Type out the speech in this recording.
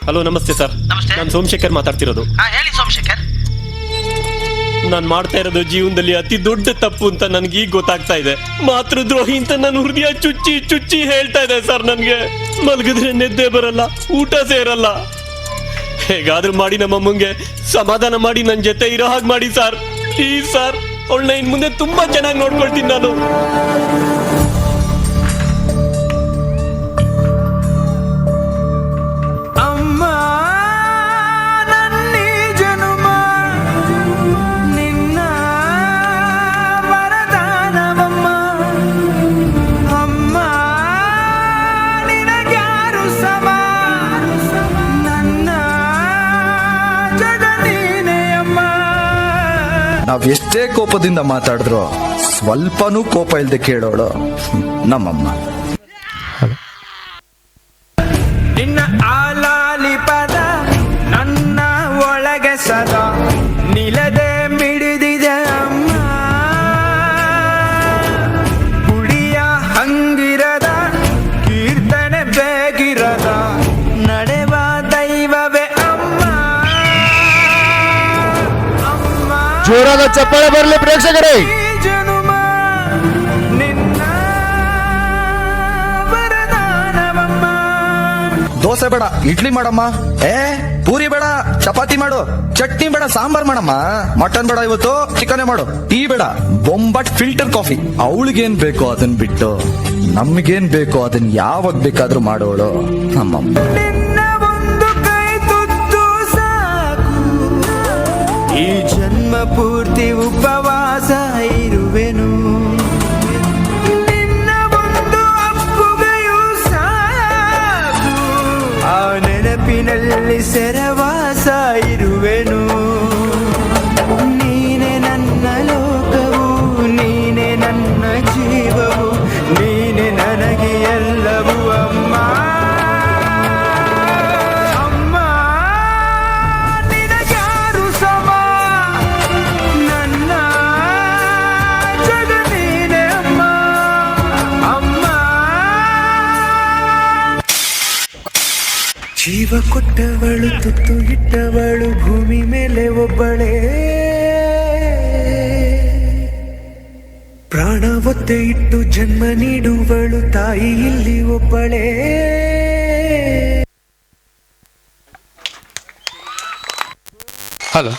Hello, ನಮಸ್ತೆ sir. ನಮಸ್ತೆ. ನಾನು ಸೋಮಶೇಖರ್ ಮಾತಾಡ್ತಿರೋದು. ಹೇಳಿ ಸೋಮಶೇಖರ್. ನಾನು ಮಾಡ್ತಾ ಇರೋದು ಜೀವನದಲ್ಲಿ ಅತಿ ದೊಡ್ಡ ತಪ್ಪು ಅಂತ ನನಗೆ ಈಗ ಗೊತ್ತಾಗ್ತಾ ಇದೆ. ಮಾತೃದ್ರೋಹಿ ಅಂತ ನನ್ನ ಹೃದಯ ಚುಚ್ಚಿ ಚುಚ್ಚಿ ಹೇಳ್ತಾ ಇದೆ ಸರ್. ನನಗೆ ಮಲಗಿದ್ರೆ ನಿದ್ದೆ ಬರಲ್ಲ, ಊಟ ಸೇರಲ್ಲ. ಹೇಗಾದ್ರೂ ಮಾಡಿ ನಮ್ಮಮ್ಮಂಗೆ ಸಮಾಧಾನ ಮಾಡಿ ನನ್ನ ಜೊತೆ ಇರೋ ಹಾಗೆ ಮಾಡಿ ಸರ್. ಪ್ಲೀಸ್ ಸರ್, ಅವಳನ್ನ ಇನ್ ಮುಂದೆ ತುಂಬಾ ಚೆನ್ನಾಗಿ ನೋಡ್ಕೊಳ್ತೀನಿ ನಾನು. ನಾವ್ ಎಷ್ಟೇ ಕೋಪದಿಂದ ಮಾತಾಡಿದ್ರು ಸ್ವಲ್ಪನೂ ಕೋಪ ಇಲ್ದೆ ಕೇಳೋಳು ನಮ್ಮಮ್ಮ. ನಿನ್ನ ಆಲಾಲಿ ಪದ ನನ್ನ ಒಳಗೆ ಸದಾ ನಿಲದೆ ಮಿಡಿದಿದೆ ಅಮ್ಮ. ಗುಡಿಯ ಹಂಗಿರದ ಕೀರ್ತನೆ ಬೇಗಿರದ ನಡೆವ ದೈವವೇ ಅಮ್ಮ. ಜೋರಾದ ಚಪ್ಪಾಳೆ ಬರಲಿ ಪ್ರೇಕ್ಷಕರೇ. ಜನುಮ ನಿನ್ನ ವರದಾನವಮ್ಮ. ದೋಸೆ ಬೇಡ, ಇಡ್ಲಿ ಮಾಡಮ್ಮ. ಪೂರಿ ಬೇಡ, ಚಪಾತಿ ಮಾಡು. ಚಟ್ನಿ ಬೇಡ, ಸಾಂಬಾರ್ ಮಾಡಮ್ಮ. ಮಟನ್ ಬೇಡ, ಇವತ್ತು ಚಿಕನ್ ಮಾಡು. ಟೀ ಬೇಡ, ಬೊಂಬಟ್ ಫಿಲ್ಟರ್ ಕಾಫಿ. ಅವಳಿಗೇನ್ ಬೇಕೋ ಅದನ್ ಬಿಟ್ಟು ನಮ್ಗೇನ್ ಬೇಕೋ ಅದನ್ನ ಯಾವಾಗ ಬೇಕಾದ್ರೂ ಮಾಡೋಳು ನಮ್ಮಮ್ಮ. ನಿನ್ನ ಒಂದು ಕೈ ತುತ್ತು ಸಾಕು, ಈ ಜನ್ಮ ಪೂರ್ತಿ ಉಪವಾಸ ಇರುವೆನು. ನಿನ್ನ ಒಂದು ಅಪ್ಪುಗೆಯೂ ಸಾಕು, ಆ ನೆನಪಿನಲ್ಲಿ ಸೆರವಾಸ ಇರುವೆನು. ನೀನೆ ನನ್ನ ಲೋಕವು, ನೀನೆ ನನ್ನ ಜೀವವು, ನೀನೆ ನನಗೆ ಎಲ್ಲವೂ ಅಮ್ಮ. ಅಮ್ಮ ನಿನಗ್ಯಾರು ಸಮ, ನನ್ನ ಜಗ ನೀನೆ ಅಮ್ಮ. ಅಮ್ಮ ಜೀವ ಕೊಟ್ಟವಳು, ತುತ್ತು ಇಟ್ಟವಳು, ಭೂಮಿ ಮೇಲೆ ಒಬ್ಬಳೇ. ಪ್ರಾಣ ಒತ್ತೆ ಇಟ್ಟು ಜನ್ಮ ನೀಡುವಳು ತಾಯಿ ಇಲ್ಲಿ ಒಬ್ಬಳೇ. ಹಲೋ.